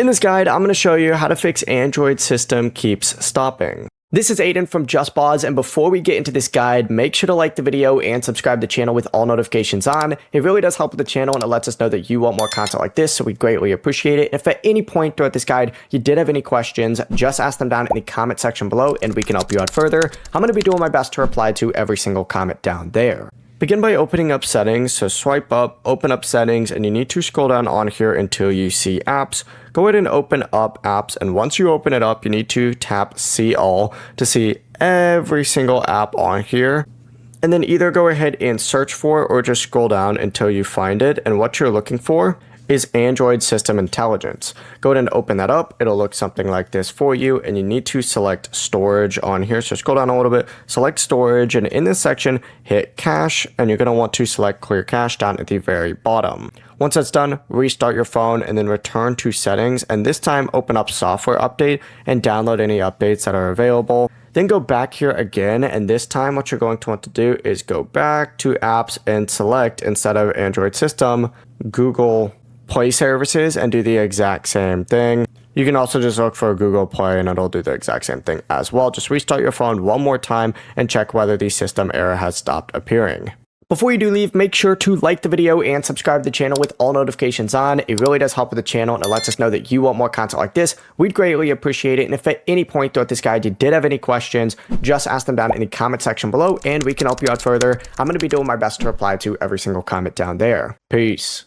In this guide, I'm going to show you how to fix Android system keeps stopping. This is Aiden from JustBoz, and before we get into this guide, make sure to like the video and subscribe to the channel with all notifications on. It really does help with the channel and it lets us know that you want more content like this, so we greatly appreciate it. If at any point throughout this guide you did have any questions, just ask them down in the comment section below and we can help you out further. I'm going to be doing my best to reply to every single comment down there. Begin by opening up settings, so swipe up, open up settings, and you need to scroll down on here until you see apps. Go ahead and open up apps, and once you open it up, you need to tap see all to see every single app on here. And then either go ahead and search for it or just scroll down until you find it, and what you're looking for is Android System Intelligence. Go ahead and open that up. It'll look something like this for you, and you need to select storage on here. So scroll down a little bit, select storage, and in this section, hit cache, and you're going to want to select clear cache down at the very bottom. Once that's done, restart your phone and then return to settings, and this time open up software update and download any updates that are available. Then go back here again, and this time what you're going to want to do is go back to apps and select, instead of Android System, Google Play Services, and do the exact same thing. You can also just look for Google Play and it'll do the exact same thing as well. Just restart your phone one more time and check whether the system error has stopped appearing. Before you do leave, make sure to like the video and subscribe to the channel with all notifications on. It really does help with the channel and it lets us know that you want more content like this. We'd greatly appreciate it. And if at any point throughout this guide you did have any questions, just ask them down in the comment section below and we can help you out further. I'm going to be doing my best to reply to every single comment down there. Peace.